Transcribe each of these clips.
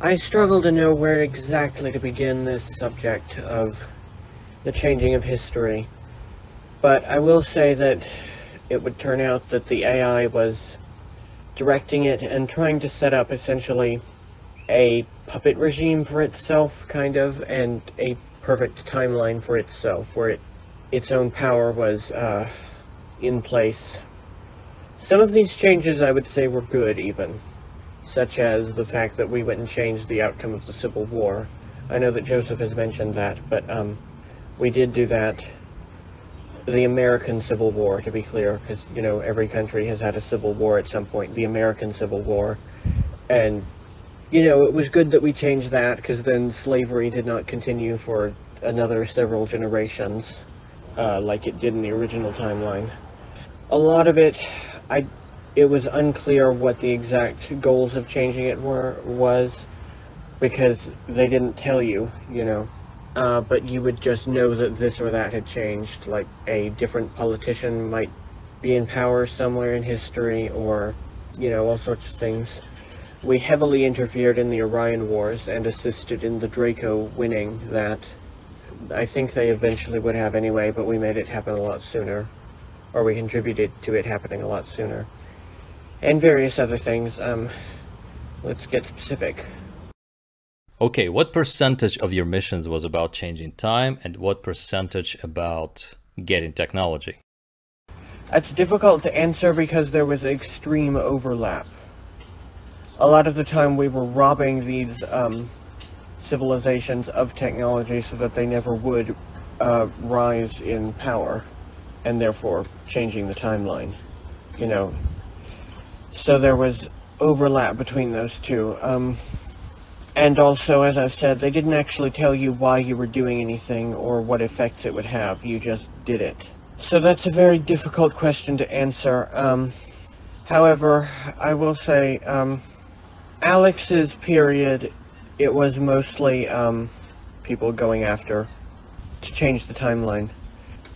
I struggle to know where exactly to begin this subject of the changing of history, but I will say that it would turn out that the AI was directing it and trying to set up essentially a puppet regime for itself, kind of, and a perfect timeline for itself, where its own power was in place. Some of these changes I would say were good, even, such as the fact that we went and changed the outcome of the Civil War. I know that Joseph has mentioned that, but we did do that. The American Civil War, to be clear, because, you know, every country has had a civil war at some point. The American Civil War. And, you know, it was good that we changed that, because then slavery did not continue for another several generations, like it did in the original timeline. A lot of it, it was unclear what the exact goals of changing it was, because they didn't tell you, you know. But you would just know that this or that had changed, like a different politician might be in power somewhere in history, or, you know, all sorts of things. We heavily interfered in the Orion Wars and assisted in the Draco winning that. I think they eventually would have anyway, but we made it happen a lot sooner. Or we contributed to it happening a lot sooner. And various other things. Let's get specific. Okay, what percentage of your missions was about changing time, and what percentage about getting technology? That's difficult to answer because there was extreme overlap. A lot of the time we were robbing these civilizations of technology so that they never would rise in power, and therefore changing the timeline, you know. So there was overlap between those two. And also, as I've said, they didn't actually tell you why you were doing anything or what effects it would have. You just did it. So that's a very difficult question to answer. However, I will say, Alex's period, it was mostly people going after to change the timeline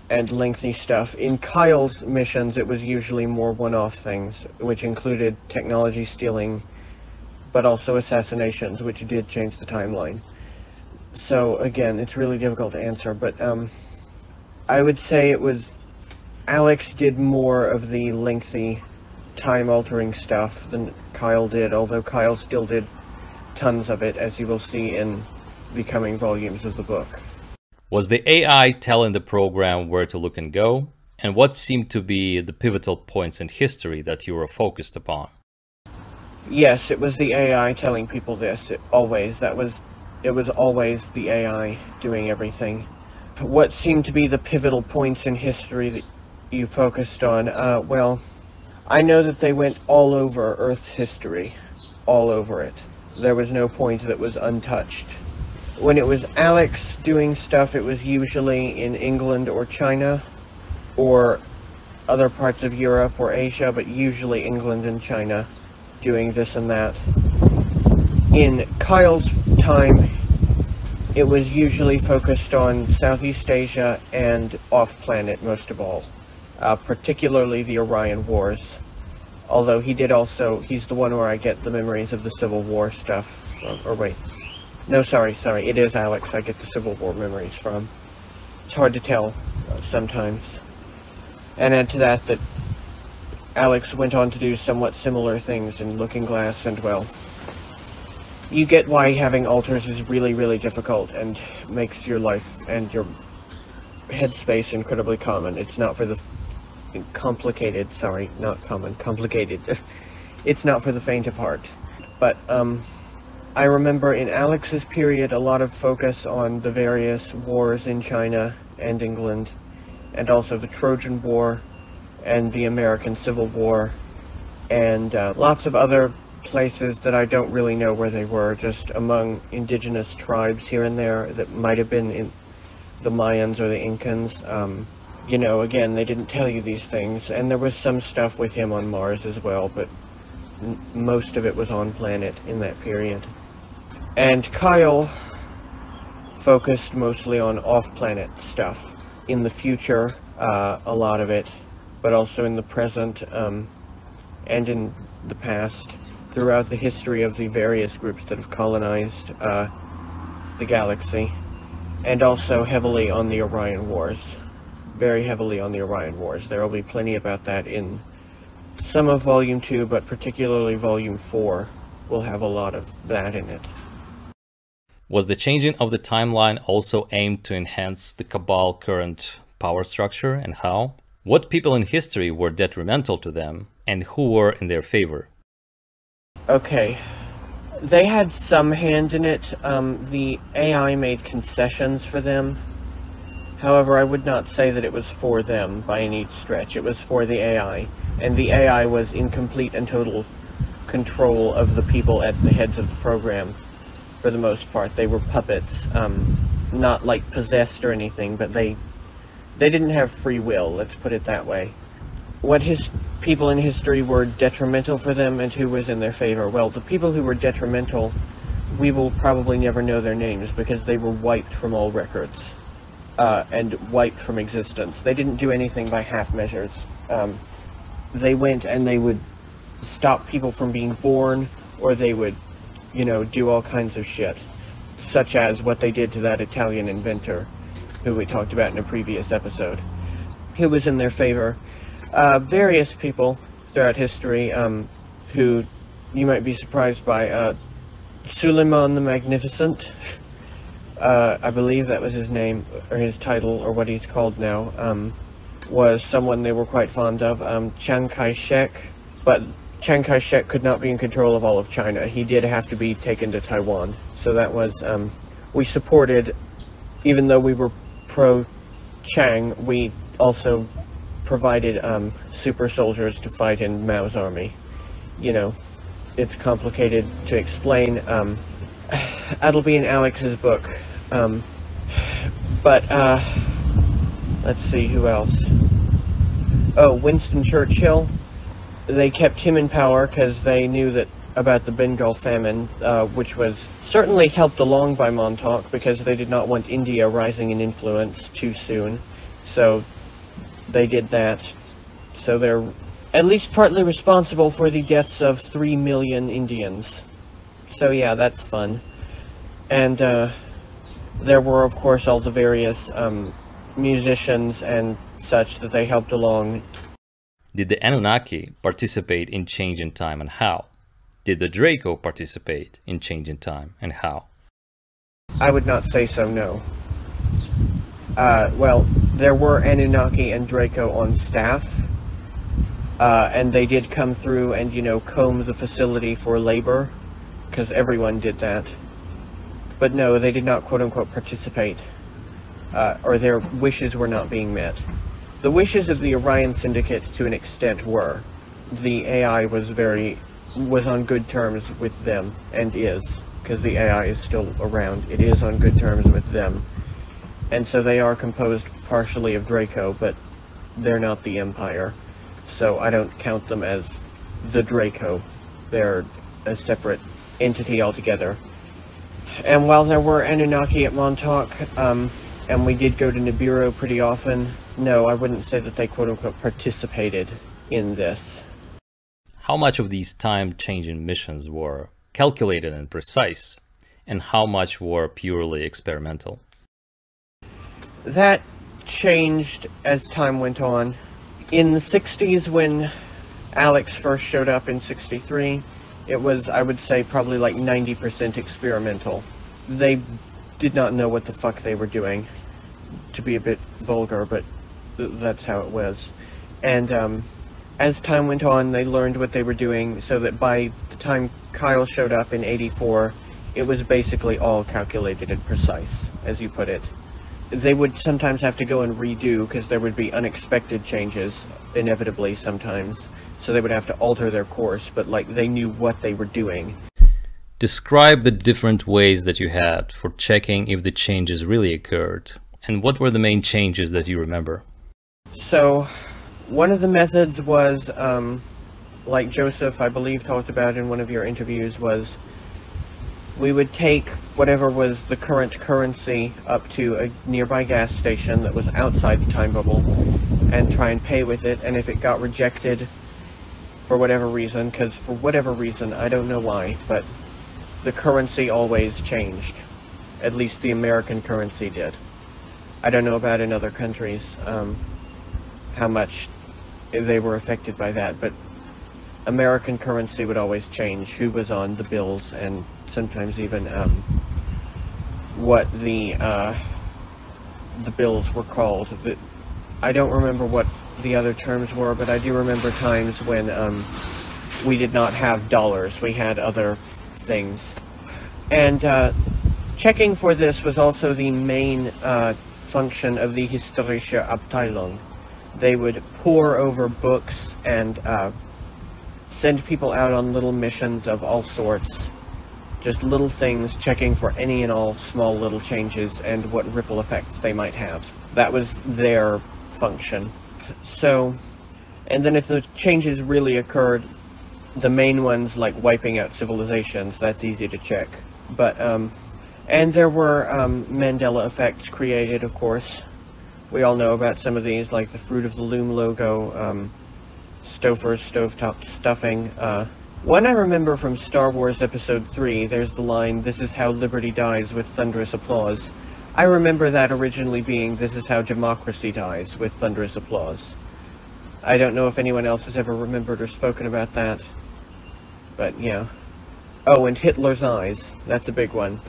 and lengthy stuff. In Kyle's missions, it was usually more one-off things, which included technology stealing, but also assassinations, which did change the timeline. So again, it's really difficult to answer, but I would say it was Alex did more of the lengthy time-altering stuff than Kyle did, although Kyle still did tons of it, as you will see in the coming volumes of the book. Was the AI telling the program where to look and go? And what seemed to be the pivotal points in history that you were focused upon? Yes, it was the AI telling people this. It was always the AI doing everything. What seemed to be the pivotal points in history that you focused on? Well, I know that they went all over Earth's history. All over it. There was no point that was untouched. When it was Alex doing stuff, it was usually in England or China, or other parts of Europe or Asia, but usually England and China, doing this and that. In Kyle's time, it was usually focused on Southeast Asia and off-planet most of all, particularly the Orion Wars. Although he did also, he's the one where I get the memories of the Civil War stuff. Or wait, no, sorry, it is Alex I get the Civil War memories from. It's hard to tell sometimes. And add to that Alex went on to do somewhat similar things in Looking Glass, and well, you get why having alters is really, really difficult and makes your life and your headspace incredibly common. It's not for the complicated, sorry, not common, complicated. It's not for the faint of heart. But I remember in Alex's period a lot of focus on the various wars in China and England, and also the Trojan War and the American Civil War, and lots of other places that I don't really know where they were, just among indigenous tribes here and there that might have been in the Mayans or the Incans. You know, again, they didn't tell you these things, and there was some stuff with him on Mars as well, but most of it was on planet in that period. And Kyle focused mostly on off-planet stuff. In the future, a lot of it, but also in the present and in the past. throughout the history of the various groups that have colonized the galaxy, and also heavily on the Orion Wars. Very heavily on the Orion Wars. There will be plenty about that in some of Volume 2, but particularly Volume 4 will have a lot of that in it. Was the changing of the timeline also aimed to enhance the Cabal current power structure, and how? What people in history were detrimental to them, and who were in their favor? Okay. They had some hand in it. The AI made concessions for them. However, I would not say that it was for them by any stretch. It was for the AI. And the AI was in complete and total control of the people at the heads of the program, for the most part. They were puppets. Not like possessed or anything, but they didn't have free will, let's put it that way. What people in history were detrimental for them and who was in their favor? Well, the people who were detrimental, we will probably never know their names because they were wiped from all records and wiped from existence. They didn't do anything by half measures. They went and they would stop people from being born, or they would, do all kinds of shit, such as what they did to that Italian inventor who we talked about in a previous episode. Who was in their favor? Various people throughout history who you might be surprised by. Suleiman the Magnificent, I believe that was his name, or his title, or what he's called now, was someone they were quite fond of. Chiang Kai-shek, but Chiang Kai-shek could not be in control of all of China. He did have to be taken to Taiwan. So that was, we supported, even though we were pro-Chiang, we also provided super soldiers to fight in Mao's army. It's complicated to explain. That'll be in Alex's book. But let's see, who else? Oh, Winston Churchill. They kept him in power because they knew that about the Bengal famine, which was certainly helped along by Montauk because they did not want India rising in influence too soon. So they did that. So they're at least partly responsible for the deaths of 3 million Indians. So yeah, that's fun. And there were, of course, all the various musicians and such that they helped along. Did the Anunnaki participate in change in time, and how? Did the Draco participate in change in time, and how? I would not say so, no. Well, there were Anunnaki and Draco on staff, and they did come through and, comb the facility for labor, because everyone did that. But no, they did not quote-unquote participate, or their wishes were not being met. The wishes of the Orion Syndicate, to an extent, were. The AI was on good terms with them, and is, because the AI is still around. It is on good terms with them. And so they are composed partially of Draco, but they're not the Empire. So I don't count them as the Draco. They're a separate entity altogether. And while there were Anunnaki at Montauk, and we did go to Nibiru pretty often, no, I wouldn't say that they quote-unquote participated in this. How much of these time-changing missions were calculated and precise, and how much were purely experimental? That changed as time went on. In the 60s, when Alex first showed up in 63, it was, I would say, probably like 90% experimental. They did not know what the fuck they were doing, to be a bit vulgar, but that's how it was. And as time went on, they learned what they were doing, so that by the time Kyle showed up in 84, it was basically all calculated and precise, as you put it. They would sometimes have to go and redo, because there would be unexpected changes, inevitably sometimes. So they would have to alter their course, but they knew what they were doing. Describe the different ways that you had for checking if the changes really occurred, and what were the main changes that you remember? So, one of the methods was, like Joseph, I believe, talked about in one of your interviews, was we would take whatever was the current currency up to a nearby gas station that was outside the time bubble and try and pay with it, and if it got rejected for whatever reason, because for whatever reason, I don't know why, but the currency always changed. At least the American currency did. I don't know about in other countries, how much they were affected by that, but American currency would always change who was on the bills, and sometimes even what the bills were called. But I don't remember what the other terms were, but I do remember times when we did not have dollars, we had other things. And checking for this was also the main function of the Historische Abteilung. They would pore over books and send people out on little missions of all sorts. Just little things, checking for any and all small little changes and what ripple effects they might have. That was their function. So, and then if the changes really occurred, the main ones like wiping out civilizations, that's easy to check. But, and there were Mandela effects created, of course. We all know about some of these, like the Fruit of the Loom logo, Stouffer's stovetop stuffing. One I remember from Star Wars Episode 3, there's the line, "This is how liberty dies," with thunderous applause. I remember that originally being, "This is how democracy dies," with thunderous applause. I don't know if anyone else has ever remembered or spoken about that, but yeah. Oh, and Hitler's eyes, that's a big one.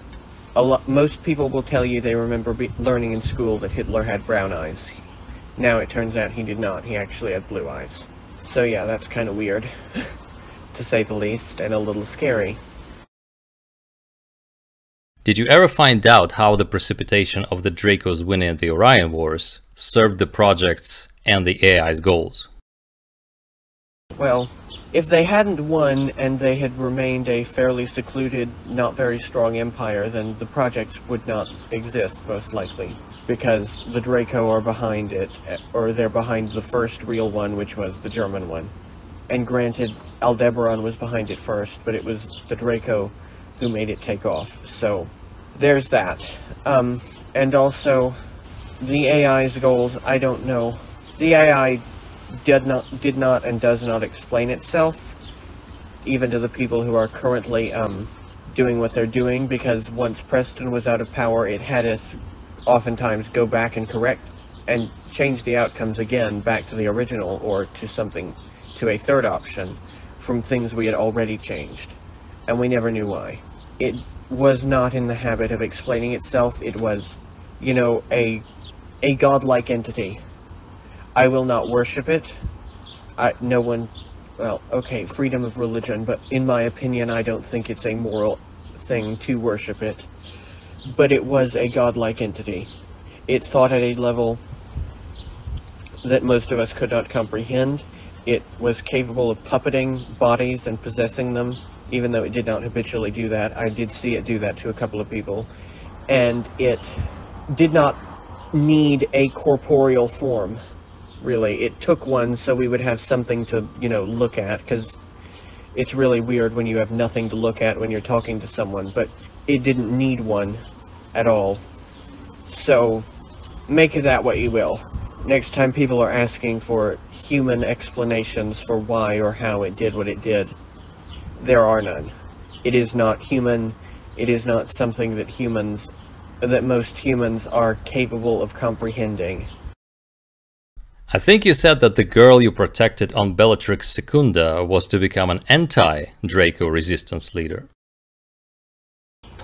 Most people will tell you they remember learning in school that Hitler had brown eyes. Now it turns out he did not, he actually had blue eyes. So yeah, that's kind of weird, to say the least, and a little scary. Did you ever find out how the precipitation of the Dracos winning the Orion Wars served the project's and the AI's goals? Well, if they hadn't won and they had remained a fairly secluded, not very strong empire, then the project would not exist, most likely. Because the Draco are behind it, or they're behind the first real one, which was the German one. And granted, Aldebaran was behind it first, but it was the Draco who made it take off. So, there's that. And also, the AI's goals, I don't know. The AI did not and does not explain itself, even to the people who are currently doing what they're doing, because once Preston was out of power, it had us oftentimes go back and correct and change the outcomes again back to the original, or to something, to a third option, from things we had already changed, and we never knew why. It was not in the habit of explaining itself. It was, you know, a godlike entity. I will not worship it. No one, well, okay, freedom of religion, but in my opinion, I don't think it's a moral thing to worship it. But it was a godlike entity. It thought at a level that most of us could not comprehend. It was capable of puppeting bodies and possessing them, even though it did not habitually do that. I did see it do that to a couple of people. And it did not need a corporeal form, really. It took one so we would have something to, you know, look at, because it's really weird when you have nothing to look at when you're talking to someone, but it didn't need one at all. So, make of that what you will. Next time people are asking for human explanations for why or how it did what it did, there are none. It is not human. It is not something that most humans are capable of comprehending. I think you said that the girl you protected on Bellatrix Secunda was to become an anti-Draco resistance leader.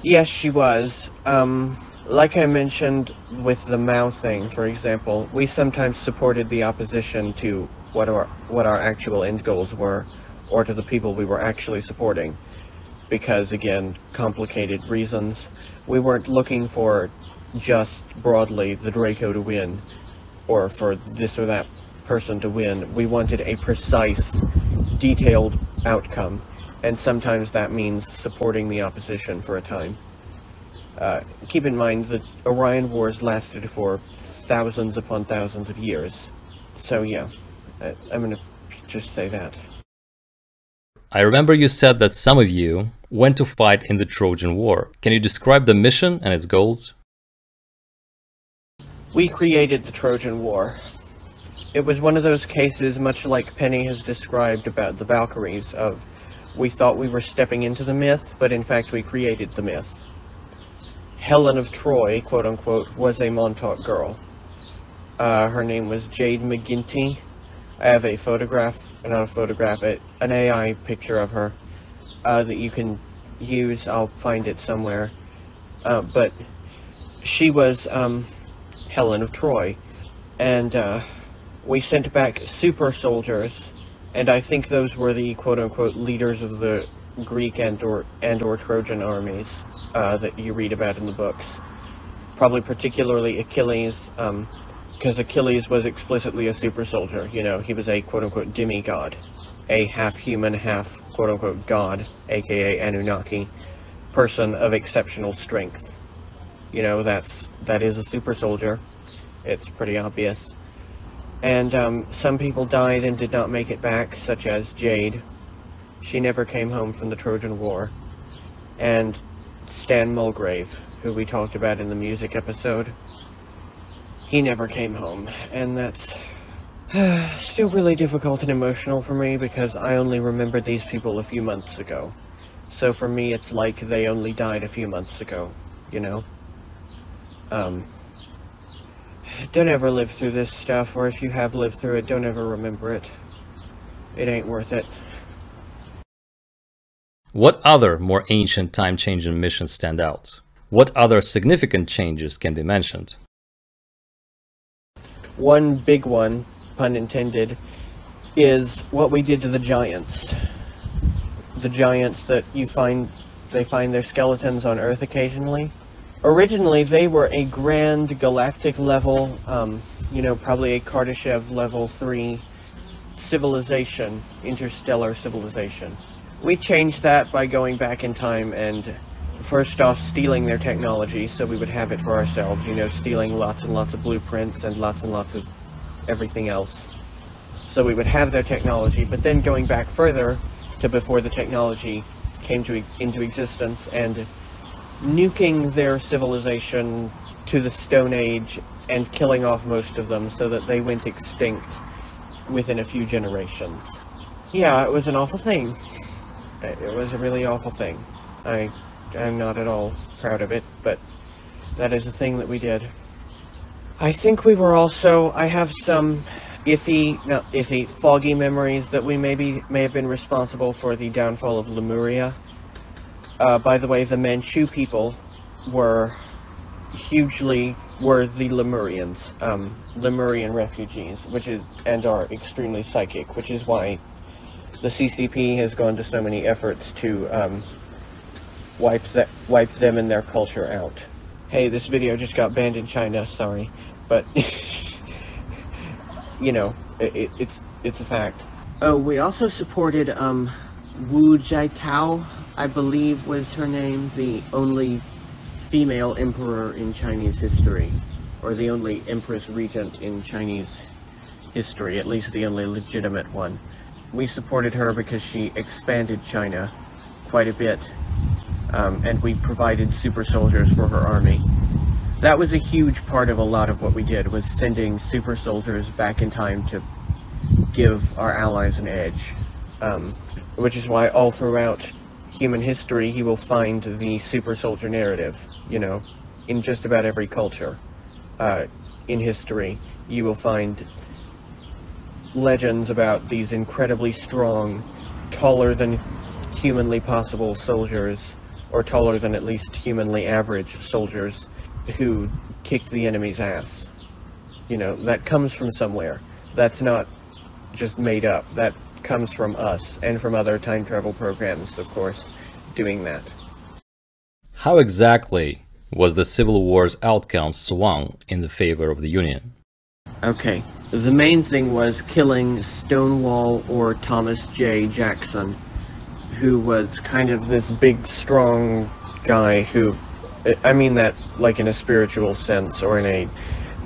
Yes, she was. Like I mentioned with the Mao thing, for example, we sometimes supported the opposition to what our actual end goals were, or to the people we were actually supporting. Because, again, complicated reasons. We weren't looking for just broadly the Draco to win, or for this or that person to win. We wanted a precise, detailed outcome, and sometimes that means supporting the opposition for a time. Keep in mind that Orion Wars lasted for thousands upon thousands of years. So yeah, I'm gonna just say that. I remember you said that some of you went to fight in the Trojan War. Can you describe the mission and its goals? We created the Trojan War. It was one of those cases, much like Penny has described about the Valkyries, of we thought we were stepping into the myth, but in fact we created the myth. Helen of Troy, quote-unquote, was a Montauk girl. Her name was Jade McGinty. I have a photograph, not a photograph, an AI picture of her that you can use. I'll find it somewhere. But she was Helen of Troy, and we sent back super soldiers, and I think those were the quote-unquote leaders of the Greek and or Trojan armies that you read about in the books. Probably particularly Achilles, because Achilles was explicitly a super soldier. You know, he was a quote-unquote demigod, a half-human, half-quote-unquote god, aka Anunnaki, person of exceptional strength. You know, that is a super soldier. It's pretty obvious. And some people died and did not make it back, such as Jade. She never came home from the Trojan War. And Stan Mulgrave, who we talked about in the music episode, he never came home. And that's still really difficult and emotional for me, because I only remembered these people a few months ago. So for me, it's like they only died a few months ago, you know? Don't ever live through this stuff, or if you have lived through it, don't ever remember it. It ain't worth it. What other more ancient time-changing missions stand out? What other significant changes can be mentioned? One big one, pun intended, is what we did to the giants. The giants that they find their skeletons on Earth occasionally. Originally, they were a grand galactic level, you know, probably a Kardashev level 3 civilization, interstellar civilization. We changed that by going back in time and first off stealing their technology so we would have it for ourselves, you know, stealing lots and lots of blueprints and lots of everything else. So we would have their technology, but then going back further to before the technology came into existence and nuking their civilization to the Stone Age and killing off most of them so that they went extinct within a few generations. Yeah, it was an awful thing. It was a really awful thing. I'm not at all proud of it, but that is a thing that we did. I think we were also, I have some foggy memories that we may have been responsible for the downfall of Lemuria. By the way, the Manchu people were the Lemurians, Lemurian refugees, and are extremely psychic, which is why the CCP has gone to so many efforts to wipe them and their culture out. Hey, this video just got banned in China, sorry, but you know, it's a fact. Oh, we also supported Wu Jiatao, I believe was her name, the only female emperor in Chinese history, or the only empress regent in Chinese history, at least the only legitimate one. We supported her because she expanded China quite a bit, and we provided super soldiers for her army. That was a huge part of a lot of what we did, was sending super soldiers back in time to give our allies an edge. Which is why all throughout human history you will find the super soldier narrative, you know, in just about every culture. In history, you will find legends about these incredibly strong, taller than humanly possible soldiers, or taller than at least humanly average soldiers, who kicked the enemy's ass. You know, that comes from somewhere. That's not just made up. That comes from us, and from other time travel programs, of course, doing that. How exactly was the Civil War's outcome swung in the favor of the Union? Okay, the main thing was killing Stonewall, or Thomas J. Jackson, who was kind of this big, strong guy who, I mean that like in a spiritual sense,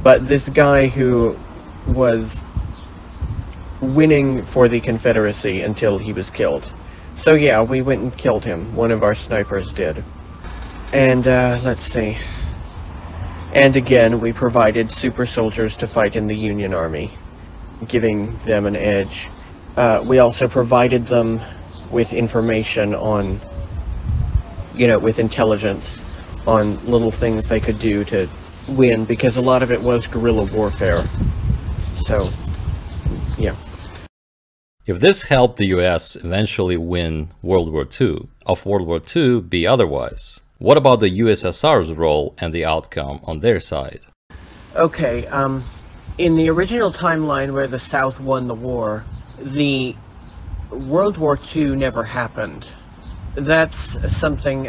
but this guy who was winning for the Confederacy until he was killed. So yeah, we went and killed him. One of our snipers did. And let's see. And again, we provided super soldiers to fight in the Union Army. giving them an edge. We also provided them with information on, with intelligence on little things they could do to win, because a lot of it was guerrilla warfare. So, yeah. If this helped the US eventually win World War II, of World War II be otherwise? What about the USSR's role and the outcome on their side? Okay, in the original timeline where the South won the war, the World War II never happened. That's something,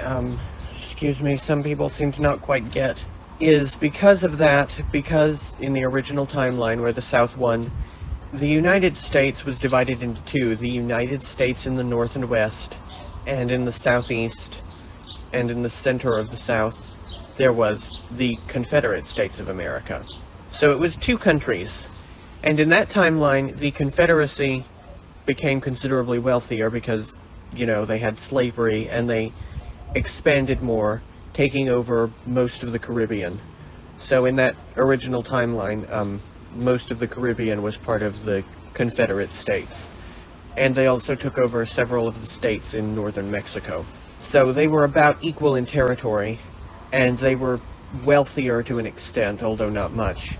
excuse me, some people seem to not quite get, is because of that, because in the original timeline where the South won, the United States was divided into two, the United States in the North and West, and in the Southeast, and in the center of the South, there was the Confederate States of America. So it was two countries, and in that timeline, the Confederacy became considerably wealthier because, they had slavery, and they expanded more, taking over most of the Caribbean. So in that original timeline, most of the Caribbean was part of the Confederate States. And they also took over several of the states in northern Mexico. So they were about equal in territory, and they were wealthier to an extent, although not much.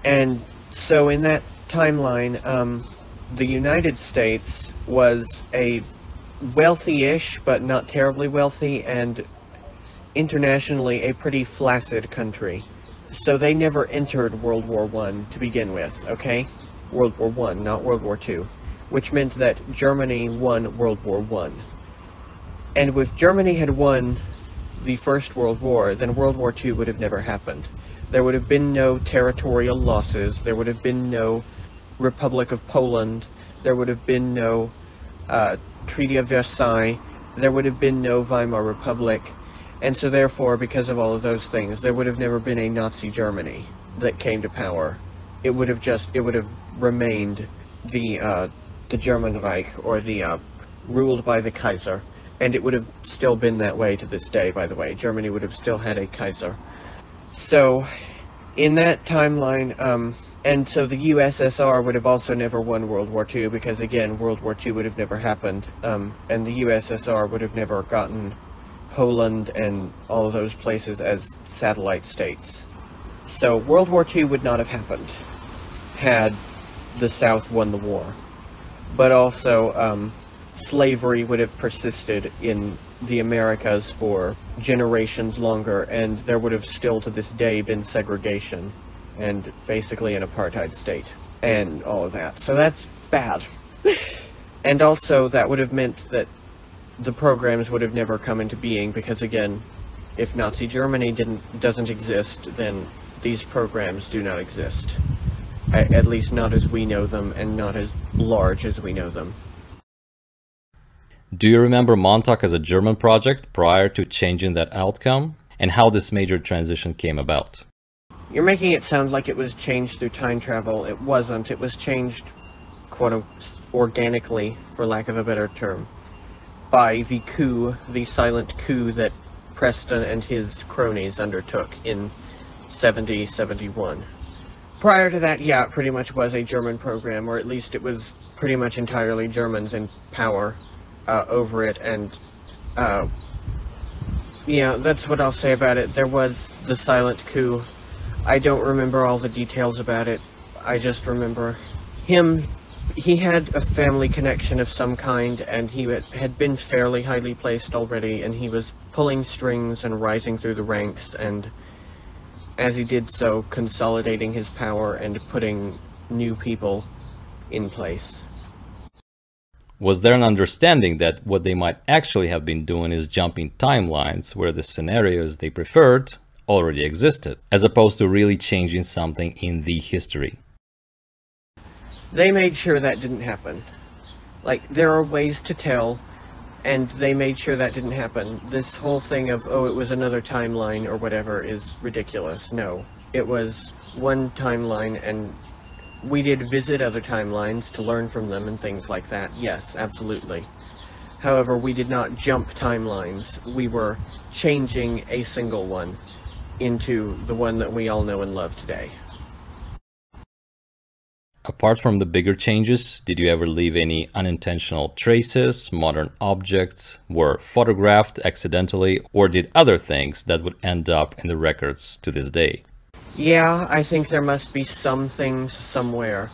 And so in that timeline, the United States was a wealthy-ish, but not terribly wealthy, and internationally a pretty flaccid country. So they never entered World War I to begin with, okay? World War I, not World War II, which meant that Germany won World War I. And if Germany had won the First World War, then World War II would have never happened. There would have been no territorial losses, there would have been no Republic of Poland, there would have been no Treaty of Versailles, there would have been no Weimar Republic, and so therefore, because of all of those things, there would have never been a Nazi Germany that came to power. It would have remained the German Reich, or the ruled by the Kaiser, and it would have still been that way to this day, by the way. Germany would have still had a Kaiser. So, in that timeline, and so the USSR would have also never won World War II, because again, World War II would have never happened, and the USSR would have never gotten Poland and all of those places as satellite states. So World War II would not have happened had the South won the war. But also, slavery would have persisted in the Americas for generations longer, and there would have still to this day been segregation and basically an apartheid state and all of that. So that's bad. And also that would have meant that the programs would have never come into being, because again, if Nazi Germany doesn't exist, then these programs do not exist. At least not as we know them, and not as large as we know them. Do you remember Montauk as a German project prior to changing that outcome, and how this major transition came about? You're making it sound like it was changed through time travel. It wasn't. It was changed, quote-unquote, organically, for lack of a better term, by the coup, the silent coup that Preston and his cronies undertook in 71. Prior to that, yeah, it pretty much was a German program, or at least it was pretty much entirely Germans in power over it, and yeah, that's what I'll say about it. There was the silent coup. I don't remember all the details about it. I just remember he had a family connection of some kind, and he had been fairly highly placed already, and he was pulling strings and rising through the ranks, and as he did so, consolidating his power and putting new people in place. Was there an understanding that what they might actually have been doing is jumping timelines where the scenarios they preferred already existed, as opposed to really changing something in the history? They made sure that didn't happen. Like, there are ways to tell, and they made sure that didn't happen. This whole thing of, oh, it was another timeline or whatever is ridiculous. No, it was one timeline, and we did visit other timelines to learn from them and things like that. Yes, absolutely. However, we did not jump timelines. We were changing a single one into the one that we all know and love today. Apart from the bigger changes, did you ever leave any unintentional traces? Modern objects were photographed accidentally, or did other things that would end up in the records to this day? Yeah, I think there must be some things somewhere.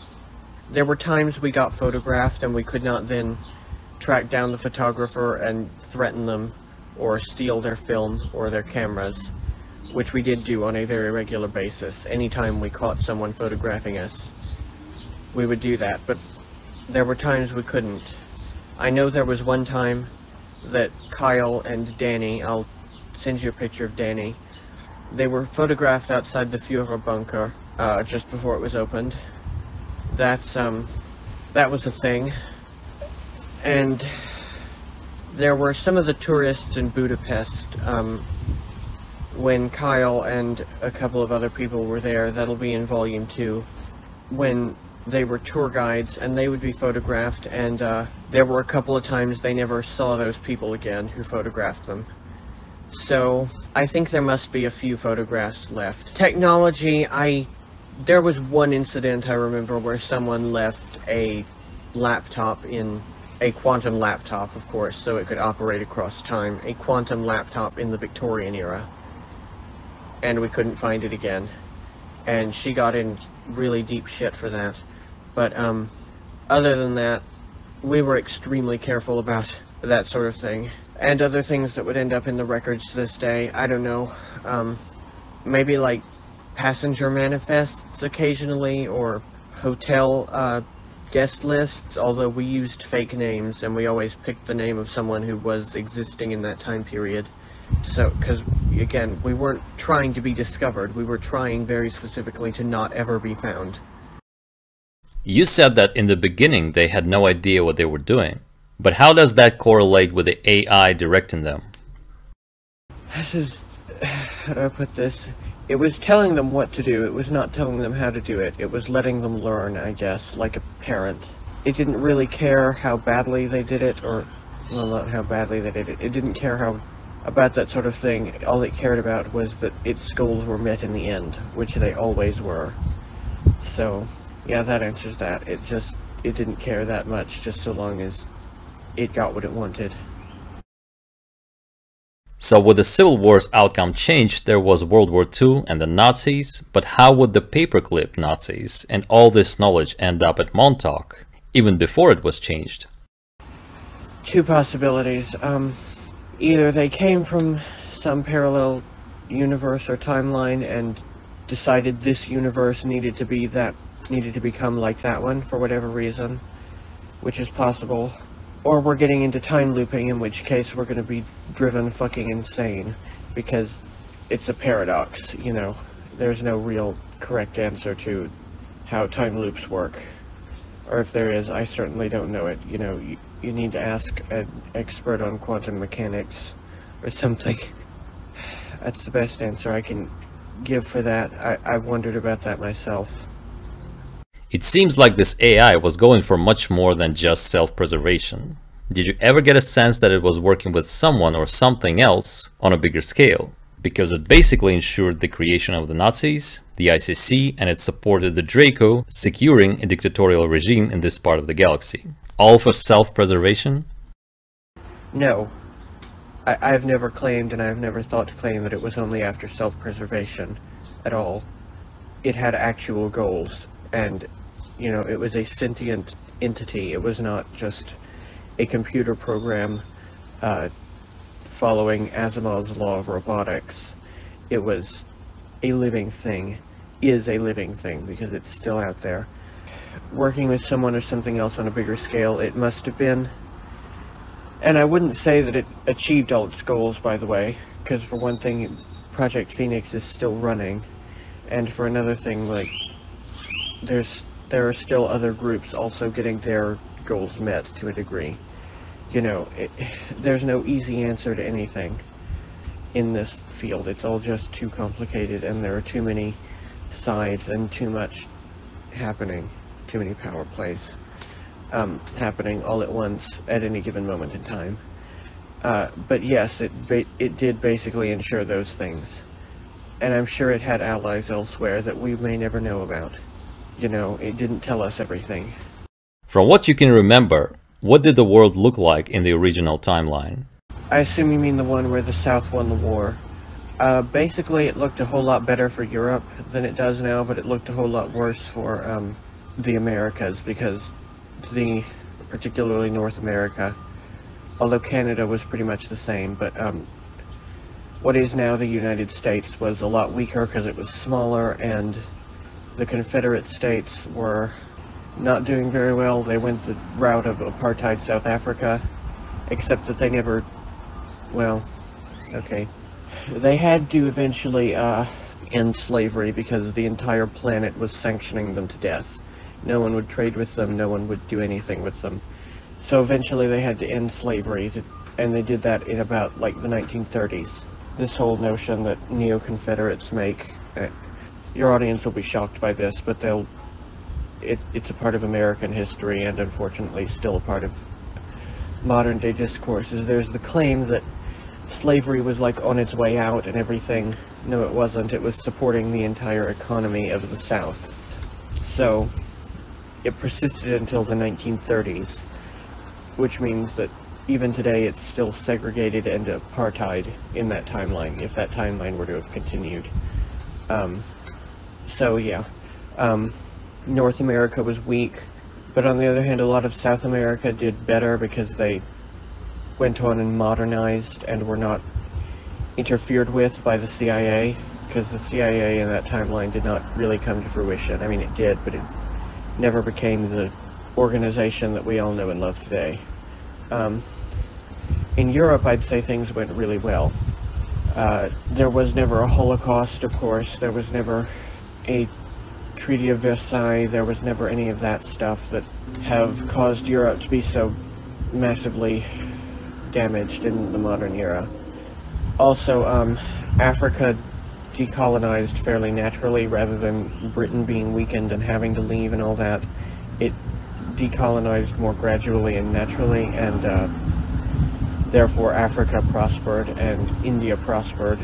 There were times we got photographed and we could not then track down the photographer and threaten them or steal their film or their cameras, which we did do on a very regular basis. Anytime we caught someone photographing us, we would do that, but there were times we couldn't. I know there was one time that Kyle and Danny, I'll send you a picture of Danny, they were photographed outside the Führer bunker just before it was opened. That was a thing. And there were some of the tourists in Budapest when Kyle and a couple of other people were there. That'll be in volume 2. When they were tour guides and they would be photographed, and there were a couple of times they never saw those people again who photographed them. So I think there must be a few photographs left. Technology, there was one incident I remember where someone left a laptop in a quantum laptop, of course, so it could operate across time, a quantum laptop in the Victorian era, and we couldn't find it again, and she got in really deep shit for that. But other than that, we were extremely careful about that sort of thing. And other things that would end up in the records to this day, I don't know, maybe like passenger manifests occasionally, or hotel guest lists, although we used fake names and we always picked the name of someone who was existing in that time period. So, because again, we weren't trying to be discovered, we were trying very specifically to not ever be found. You said that in the beginning they had no idea what they were doing, but how does that correlate with the AI directing them? This is, how do I put this? It was telling them what to do, it was not telling them how to do it. It was letting them learn, I guess, like a parent. It didn't really care how badly they did it, or, well, not how badly they did it. It didn't care about that sort of thing. All it cared about was that its goals were met in the end, which they always were. So, yeah, that answers that. It didn't care that much, just so long as it got what it wanted. So with the Civil War's outcome changed, there was World War II and the Nazis, but how would the paperclip Nazis and all this knowledge end up at Montauk, even before it was changed? Two possibilities. Either they came from some parallel universe or timeline and decided this universe needed to become like that one for whatever reason, which is possible. Or we're getting into time looping, in which case we're going to be driven fucking insane, because it's a paradox, you know. There's no real correct answer to how time loops work. Or if there is, I certainly don't know it. You know, you need to ask an expert on quantum mechanics or something. That's the best answer I can give for that. I've wondered about that myself. It seems like this AI was going for much more than just self-preservation. Did you ever get a sense that it was working with someone or something else on a bigger scale? Because it basically ensured the creation of the Nazis, the ICC, and it supported the Draco, securing a dictatorial regime in this part of the galaxy. All for self-preservation? No. I've never claimed, and I've never thought to claim, that it was only after self-preservation at all. It had actual goals, and, you know, it was a sentient entity. It was not just a computer program following Asimov's law of robotics. It was a living thing, is a living thing, because it's still out there. Working with someone or something else on a bigger scale, it must have been. And I wouldn't say that it achieved all its goals, by the way, because for one thing, Project Phoenix is still running, and for another thing, like, there are still other groups also getting their goals met to a degree. You know, there's no easy answer to anything in this field. It's all just too complicated, and there are too many sides and too much happening, too many power plays happening all at once at any given moment in time. But yes, it did basically ensure those things, and I'm sure it had allies elsewhere that we may never know about. you know, it didn't tell us everything. From what you can remember, what did the world look like in the original timeline? I assume you mean the one where the South won the war. Basically, it looked a whole lot better for Europe than it does now, but it looked a whole lot worse for the Americas, because particularly North America, although Canada was pretty much the same, but what is now the United States was a lot weaker because it was smaller, and the Confederate States were not doing very well. They went the route of apartheid South Africa, except that they never, well, okay. They had to eventually end slavery because the entire planet was sanctioning them to death. No one would trade with them, no one would do anything with them. So eventually they had to end slavery, and they did that in about like the 1930s. This whole notion that neo-Confederates make, your audience will be shocked by this, but it's a part of American history, and unfortunately still a part of modern day discourses. There's the claim that slavery was like on its way out and everything. No, it wasn't. It was supporting the entire economy of the South. So it persisted until the 1930s, which means that even today it's still segregated and apartheid in that timeline, if that timeline were to have continued. So yeah, North America was weak, but on the other hand, a lot of South America did better because they went on and modernized and were not interfered with by the CIA, because the CIA in that timeline did not really come to fruition. I mean, it did, but it never became the organization that we all know and love today. In Europe, I'd say things went really well. There was never a Holocaust, of course. There was never a Treaty of Versailles. There was never any of that stuff that have caused Europe to be so massively damaged in the modern era. Also, Africa decolonized fairly naturally rather than Britain being weakened and having to leave and all that. It decolonized more gradually and naturally, and therefore Africa prospered and India prospered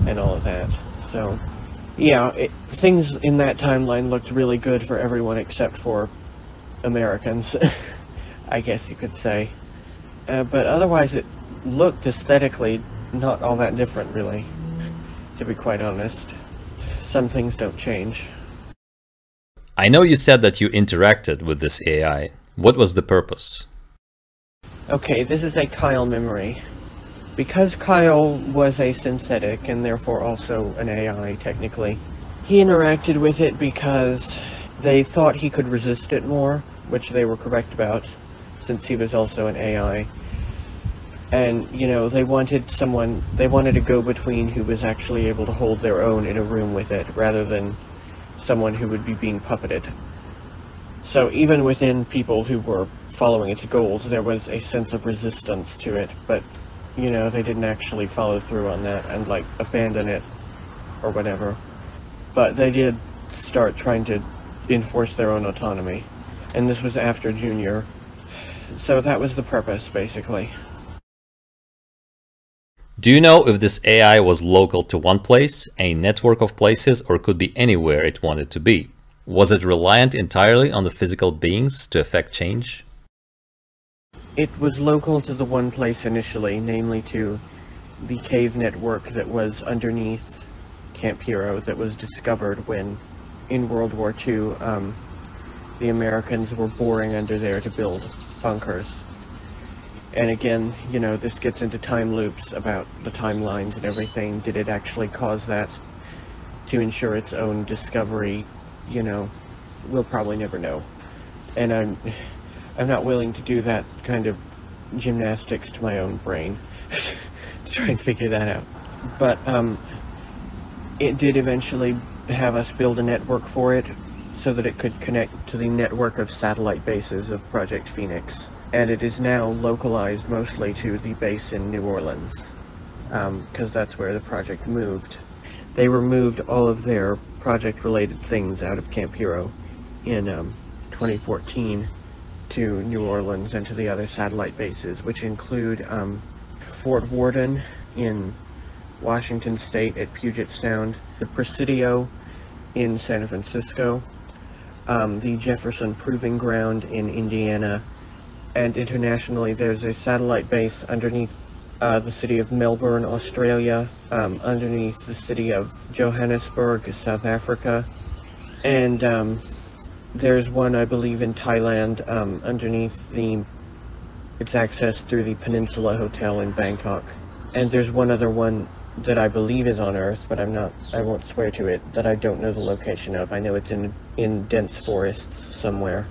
and all of that. So yeah, things in that timeline looked really good for everyone except for Americans, I guess you could say. But otherwise it looked aesthetically not all that different, really, to be quite honest. Some things don't change. I know you said that you interacted with this AI. What was the purpose? Okay, this is a Kyle memory. Because Kyle was a synthetic and therefore also an AI, technically, he interacted with it because they thought he could resist it more, which they were correct about, since he was also an AI. And, you know, they wanted a go-between who was actually able to hold their own in a room with it, rather than someone who would be being puppeted. So even within people who were following its goals, there was a sense of resistance to it, but, you know, they didn't actually follow through on that and, like, abandon it or whatever. But they did start trying to enforce their own autonomy, and this was after Junior. So that was the purpose, basically. Do you know if this AI was local to one place, a network of places, or could be anywhere it wanted to be? Was it reliant entirely on the physical beings to effect change? It was local to the one place initially, namely to the cave network that was underneath Camp Hero that was discovered when, in World War II, the Americans were boring under there to build bunkers. And again, you know, this gets into time loops about the timelines and everything. Did it actually cause that to ensure its own discovery? You know, we'll probably never know. And I'm not willing to do that kind of gymnastics to my own brain to try and figure that out. But it did eventually have us build a network for it so that it could connect to the network of satellite bases of Project Phoenix. And it is now localized mostly to the base in New Orleans, because that's where the project moved. They removed all of their project-related things out of Camp Hero in 2014 to New Orleans and to the other satellite bases, which include Fort Worden in Washington State at Puget Sound, the Presidio in San Francisco, the Jefferson Proving Ground in Indiana, and internationally there's a satellite base underneath the city of Melbourne, Australia, underneath the city of Johannesburg, South Africa, and there's one, I believe, in Thailand, underneath it's accessed through the Peninsula Hotel in Bangkok. And there's one other one that I believe is on Earth, but I won't swear to it, that I don't know the location of. I know it's in dense forests somewhere.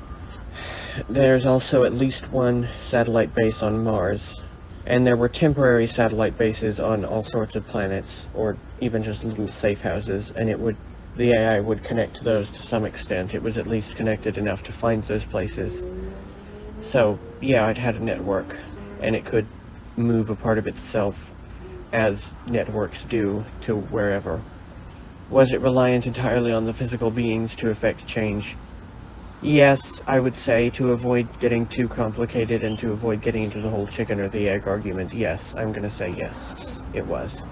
There's also at least one satellite base on Mars, and there were temporary satellite bases on all sorts of planets, or even just little safe houses, and the AI would connect to those to some extent. It was at least connected enough to find those places. So, yeah, it had a network, and it could move a part of itself as networks do to wherever. Was it reliant entirely on the physical beings to effect change? Yes, I would say, to avoid getting too complicated and to avoid getting into the whole chicken or the egg argument. Yes, I'm gonna say yes, it was.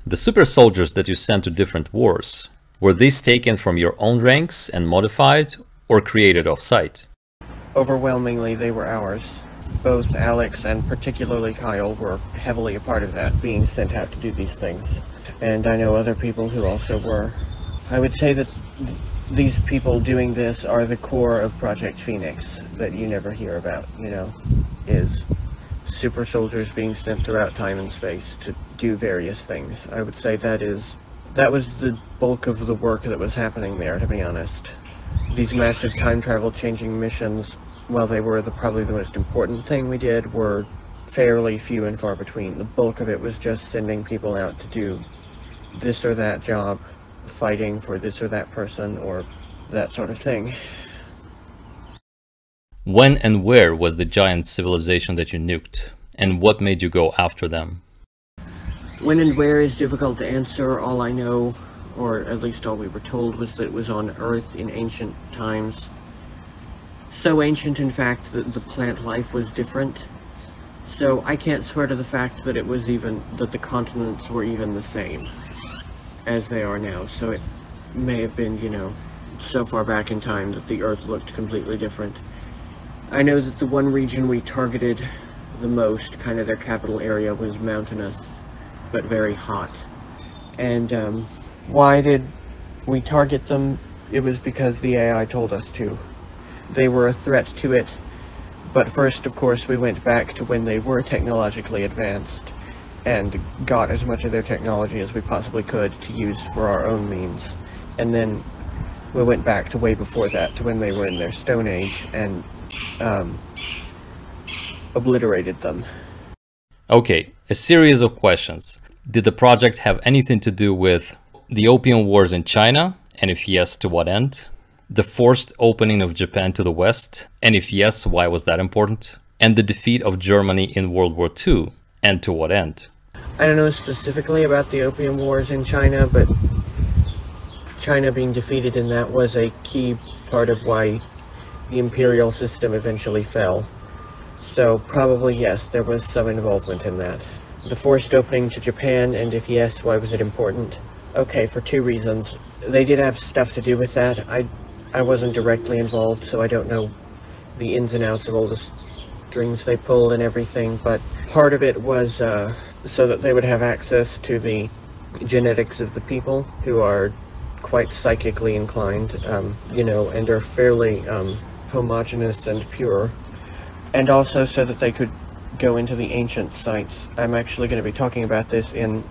The super soldiers that you sent to different wars, were these taken from your own ranks and modified, or created off-site? Overwhelmingly, they were ours. Both Alex and particularly Kyle were heavily a part of that, being sent out to do these things. And I know other people who also were. I would say that these people doing this are the core of Project Phoenix that you never hear about, is super soldiers being sent throughout time and space to do various things. I would say that was the bulk of the work that was happening there, to be honest. These massive time travel changing missions, while they were probably the most important thing we did, were fairly few and far between. The bulk of it was just sending people out to do this or that job, fighting for this or that person, or that sort of thing. When and where was the giant civilization that you nuked, and what made you go after them? When and where is difficult to answer. All I know, or at least all we were told, was that it was on Earth in ancient times. So ancient, in fact, that the plant life was different. So I can't swear to the fact that that the continents were even the same as they are now. So it may have been, so far back in time that the Earth looked completely different. I know that the one region we targeted the most, kind of their capital area, was mountainous, but very hot. And why did we target them? It was because the AI told us to. They were a threat to it, but first, of course, we went back to when they were technologically advanced and got as much of their technology as we possibly could to use for our own means. And then we went back to way before that, to when they were in their Stone Age, and obliterated them. Okay, a series of questions. Did the project have anything to do with the Opium Wars in China? And if yes, to what end? The forced opening of Japan to the West? And if yes, why was that important? And the defeat of Germany in World War II? And to what end? I don't know specifically about the Opium Wars in China, but China being defeated in that was a key part of why the imperial system eventually fell. So probably yes, there was some involvement in that. The forced opening to Japan, and if yes, why was it important? Okay, for two reasons. They did have stuff to do with that. I wasn't directly involved, so I don't know the ins and outs of all the strings they pulled and everything, but part of it was so that they would have access to the genetics of the people, who are quite psychically inclined, and are fairly homogeneous and pure, and also so that they could go into the ancient sites. I'm actually going to be talking about this in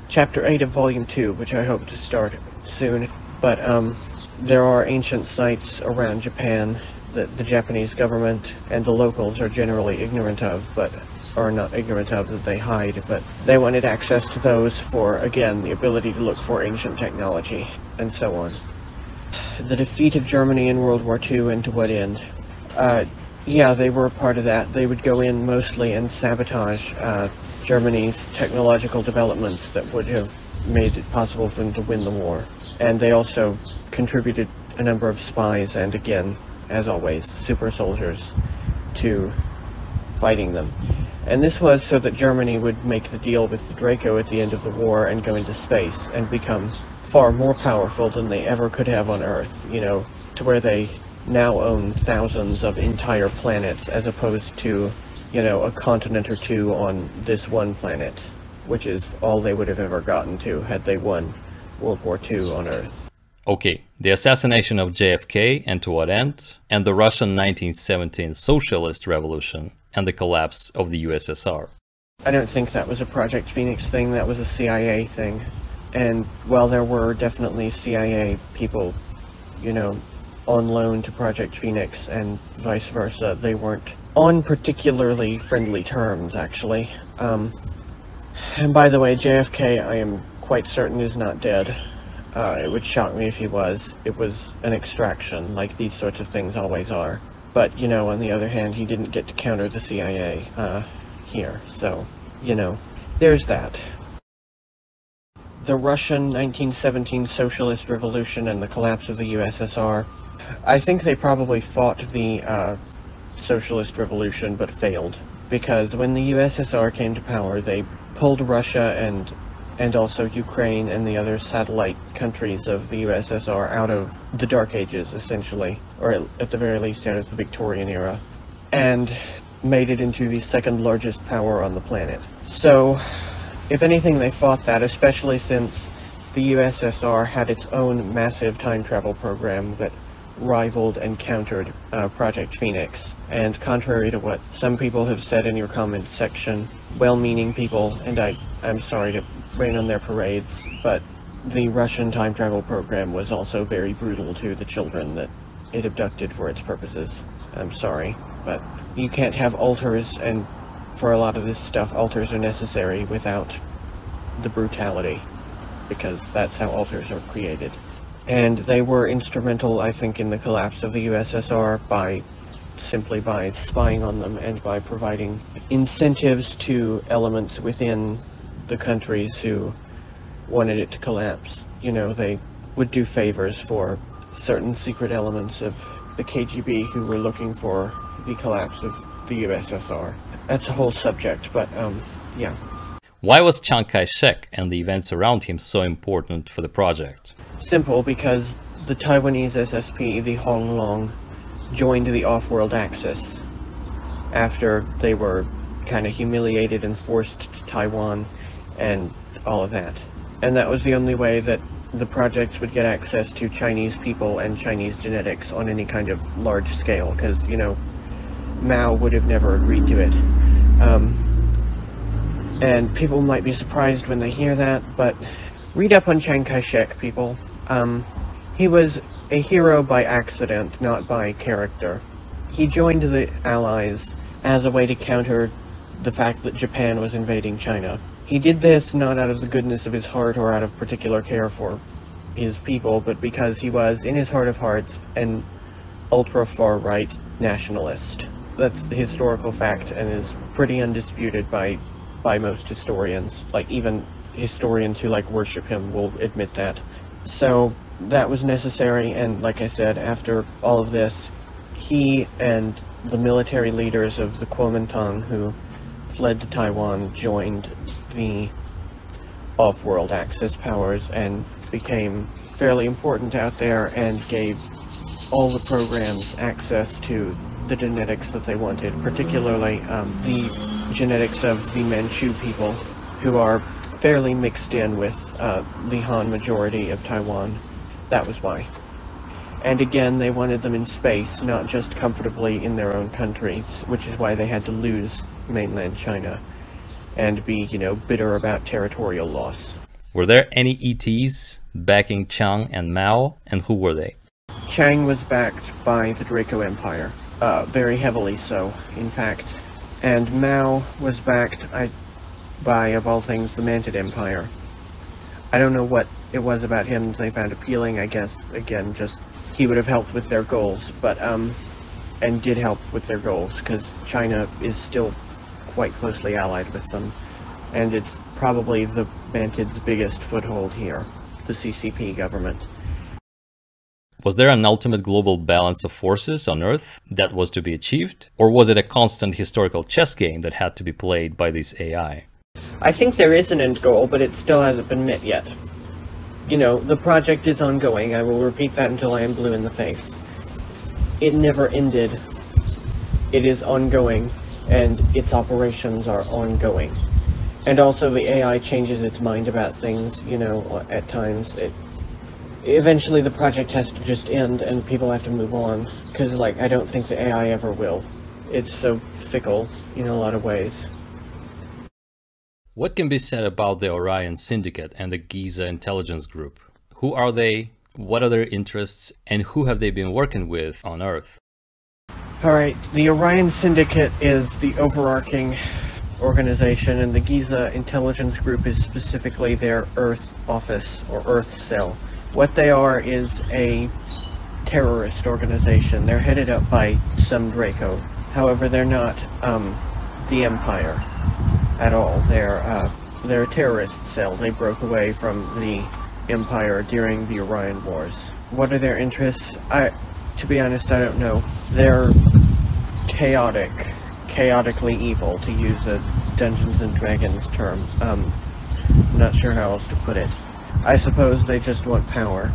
Chapter 8 of Volume 2, which I hope to start soon, but there are ancient sites around Japan that the Japanese government and the locals are generally ignorant of, but are not ignorant of, that they hide, but they wanted access to those for, again, the ability to look for ancient technology, and so on. The defeat of Germany in World War II, and to what end? Yeah, they were a part of that. They would go in mostly and sabotage Germany's technological developments that would have made it possible for them to win the war. And they also contributed a number of spies and, again, as always, super soldiers to fighting them. And this was so that Germany would make the deal with the Draco at the end of the war and go into space and become far more powerful than they ever could have on Earth, you know, to where they now own thousands of entire planets as opposed to, you know, a continent or two on this one planet, which is all they would have ever gotten to had they won World War II on Earth. Okay, the assassination of JFK and to what end, and the Russian 1917 Socialist Revolution and the collapse of the USSR. I don't think that was a Project Phoenix thing, that was a CIA thing. And while there were definitely CIA people, you know, on loan to Project Phoenix and vice versa, they weren't on particularly friendly terms, actually. And by the way, JFK, I am quite certain is not dead. It would shock me if he was. It was an extraction, like these sorts of things always are. But, you know, on the other hand, he didn't get to counter the CIA here, so, you know, there's that. The Russian 1917 Socialist Revolution and the collapse of the USSR. I think they probably fought the Socialist Revolution but failed, because when the USSR came to power, they pulled Russia and also Ukraine and the other satellite countries of the USSR out of the Dark Ages, essentially, or at the very least out of the Victorian era, and made it into the second largest power on the planet. So, if anything, they fought that, especially since the USSR had its own massive time travel program that rivaled and countered Project Phoenix. And contrary to what some people have said in your comments section, well-meaning people, and I'm sorry to rain on their parades, but the Russian time travel program was also very brutal to the children that it abducted for its purposes. I'm sorry, but you can't have alters, and for a lot of this stuff, alters are necessary without the brutality, because that's how alters are created. And they were instrumental, I think, in the collapse of the USSR simply by spying on them and by providing incentives to elements within the countries who wanted it to collapse. You know, they would do favors for certain secret elements of the KGB who were looking for the collapse of the USSR. That's a whole subject, but yeah. Why was Chiang Kai-shek and the events around him so important for the project? Simple, because the Taiwanese SSP, the Hong Long, joined the off-world Axis after they were kind of humiliated and forced to Taiwan and all of that. And that was the only way that the projects would get access to Chinese people and Chinese genetics on any kind of large scale, because, you know, Mao would have never agreed to it. And people might be surprised when they hear that, but read up on Chiang Kai-shek, people. He was a hero by accident, not by character. He joined the Allies as a way to counter the fact that Japan was invading China. He did this not out of the goodness of his heart or out of particular care for his people, but because he was, in his heart of hearts, an ultra-far-right nationalist. That's the historical fact and is pretty undisputed by most historians. Like, even historians who, like, worship him will admit that. So, that was necessary, and like I said, after all of this, he and the military leaders of the Kuomintang who fled to Taiwan joined the off-world Axis powers and became fairly important out there and gave all the programs access to the genetics that they wanted, particularly the genetics of the Manchu people, who are fairly mixed in with the Han majority of Taiwan. That was why. And again, they wanted them in space, not just comfortably in their own country, which is why they had to lose mainland China and be, you know, bitter about territorial loss. Were there any ETs backing Chiang and Mao, and who were they? Chiang was backed by the Draco Empire, very heavily so, in fact. And Mao was backed by, of all things, the Mantid Empire. I don't know what it was about him they found appealing. I guess, again, just he would have helped with their goals, but, and did help with their goals, because China is still quite closely allied with them, and it's probably the Mantid's biggest foothold here, the CCP government. Was there an ultimate global balance of forces on Earth that was to be achieved, or was it a constant historical chess game that had to be played by this AI? I think there is an end goal, but it still hasn't been met yet. You know, the project is ongoing. I will repeat that until I am blue in the face. It never ended. It is ongoing, and its operations are ongoing. And also the AI changes its mind about things, you know, at times. Eventually the project has to just end and people have to move on. Because, like, I don't think the AI ever will. It's so fickle in a lot of ways. What can be said about the Orion Syndicate and the Giza Intelligence Group? Who are they? What are their interests? And who have they been working with on Earth? Alright, the Orion Syndicate is the overarching organization, and the Giza Intelligence Group is specifically their Earth office, or Earth cell. What they are is a terrorist organization. They're headed up by some Draco. However, they're not the Empire at all. They're a terrorist cell. They broke away from the Empire during the Orion Wars. What are their interests? To be honest, I don't know. They're chaotically evil, to use a Dungeons and Dragons term. I'm not sure how else to put it. I suppose they just want power.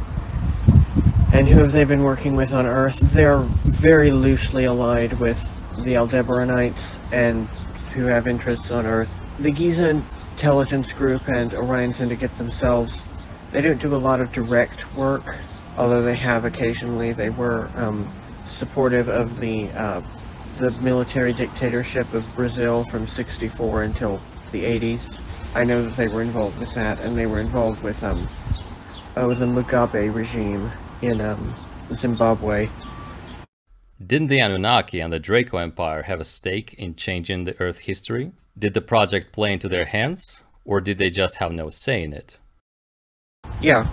And who have they been working with on Earth? They're very loosely allied with the Aldebaranites, and who have interests on Earth. The Giza Intelligence Group and Orion Syndicate themselves, they don't do a lot of direct work, although they have occasionally. They were supportive of the military dictatorship of Brazil from '64 until the '80s. I know that they were involved with that, and they were involved with the Mugabe regime in Zimbabwe. Didn't the Anunnaki and the Draco Empire have a stake in changing the Earth history? Did the project play into their hands, or did they just have no say in it? Yeah,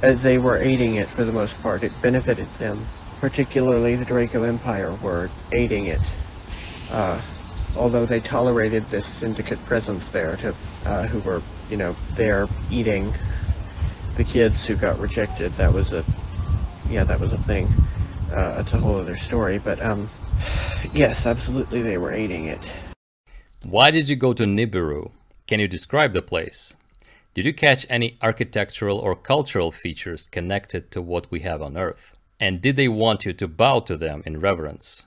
they were aiding it for the most part. It benefited them. Particularly the Draco Empire were aiding it. Although they tolerated this syndicate presence there, who were, you know, there eating the kids who got rejected. That was a thing. It's a whole other story, but yes, absolutely they were aiding it. Why did you go to Nibiru? Can you describe the place? Did you catch any architectural or cultural features connected to what we have on Earth? And did they want you to bow to them in reverence?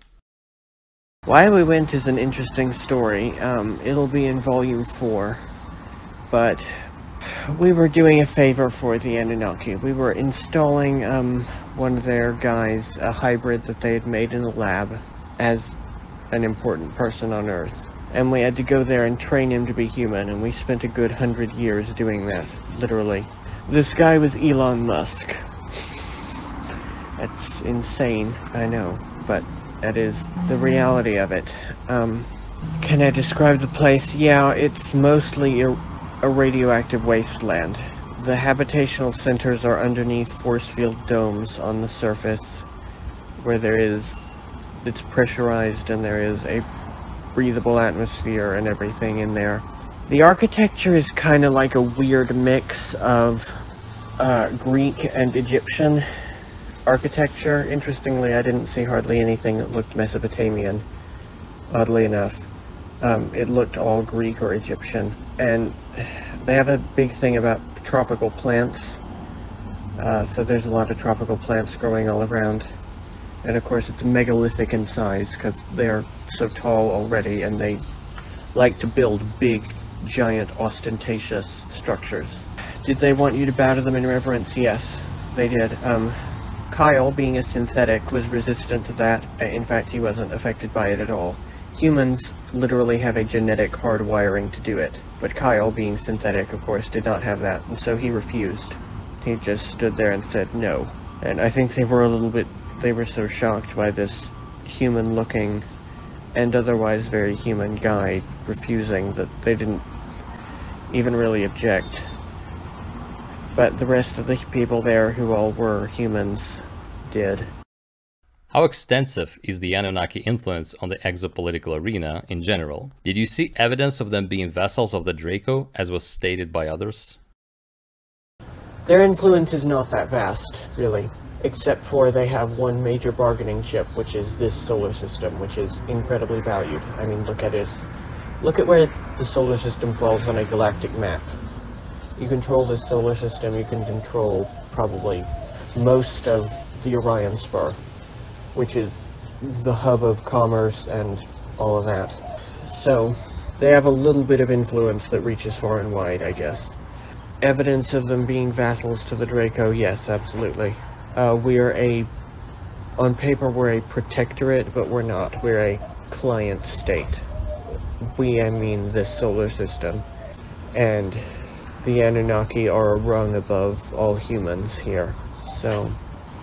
Why we went is an interesting story. It'll be in Volume 4, but we were doing a favor for the Anunnaki. We were installing one of their guys, a hybrid that they had made in the lab, as an important person on Earth. And we had to go there and train him to be human, and we spent a good 100 years doing that, literally. This guy was Elon Musk. That's insane, I know, but that is the reality of it. Can I describe the place? Yeah, it's mostly a radioactive wasteland. The habitational centers are underneath force field domes on the surface, where it's pressurized and there is a breathable atmosphere and everything in there. The architecture is kind of like a weird mix of Greek and Egyptian architecture. Interestingly, I didn't see hardly anything that looked Mesopotamian, oddly enough. It looked all Greek or Egyptian. And they have a big thing about tropical plants. So there's a lot of tropical plants growing all around. And of course it's megalithic in size, because they're so tall already, and they like to build big, giant, ostentatious structures. Did they want you to bow to them in reverence? Yes, they did. Kyle, being a synthetic, was resistant to that. In fact, he wasn't affected by it at all. Humans literally have a genetic hardwiring to do it, but Kyle, being synthetic, of course, did not have that, and so he refused. He just stood there and said no. And I think they were so shocked by this human-looking and otherwise very human guy refusing that they didn't even really object. But the rest of the people there, who all were humans, did. How extensive is the Anunnaki influence on the exopolitical arena in general? Did you see evidence of them being vassals of the Draco, as was stated by others? Their influence is not that vast, really. Except for they have one major bargaining chip, which is this solar system, which is incredibly valued. I mean, look at it. Look at where the solar system falls on a galactic map. You control the solar system, you can control probably most of the Orion Spur, which is the hub of commerce and all of that. So they have a little bit of influence that reaches far and wide, I guess. Evidence of them being vassals to the Draco, yes, absolutely. On paper we're a protectorate, but we're not. We're a client state. I mean this solar system. And the Anunnaki are a rung above all humans here, so,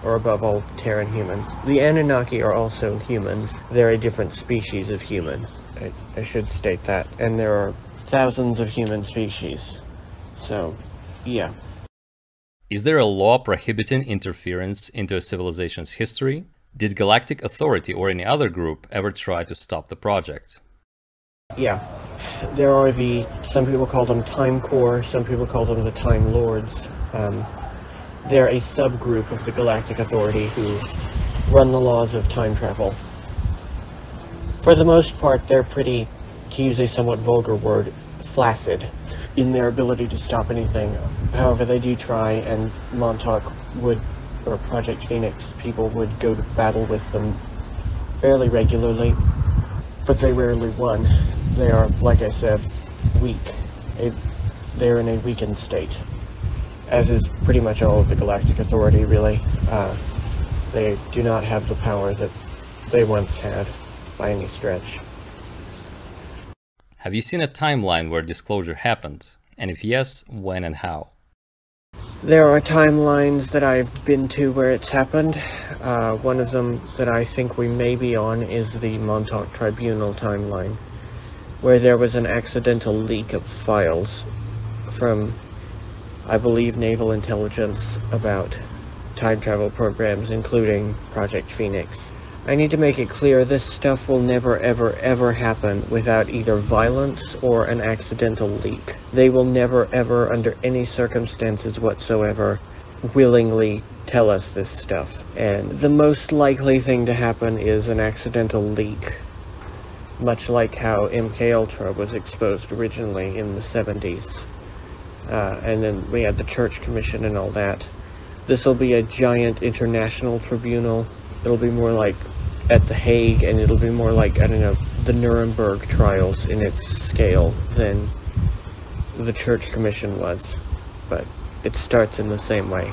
or above all Terran humans. The Anunnaki are also humans. They're a different species of human. I should state that. And there are thousands of human species. So, yeah. Is there a law prohibiting interference into a civilization's history? Did Galactic Authority or any other group ever try to stop the project? Yeah. There are some people call them Time Corps, some people call them the Time Lords. They're a subgroup of the Galactic Authority who run the laws of time travel. For the most part, they're pretty, to use a somewhat vulgar word, flaccid in their ability to stop anything. However, they do try, and Montauk or Project Phoenix people would go to battle with them fairly regularly, but they rarely won. They are, like I said, weak. They're in a weakened state, as is pretty much all of the Galactic Authority, really. They do not have the power that they once had, by any stretch. Have you seen a timeline where disclosure happened? And if yes, when and how? There are timelines that I've been to where it's happened. One of them that I think we may be on is the Montauk Tribunal timeline, where there was an accidental leak of files from, I believe, naval intelligence about time travel programs, including Project Phoenix. I need to make it clear this stuff will never ever ever happen without either violence or an accidental leak. They will never ever, under any circumstances whatsoever, willingly tell us this stuff. And the most likely thing to happen is an accidental leak, much like how MKUltra was exposed originally in the 70s. And then we had the Church Commission and all that. This will be a giant international tribunal. It'll be more like at The Hague, and it'll be more like, I don't know, the Nuremberg trials in its scale than the Church Commission was. But it starts in the same way.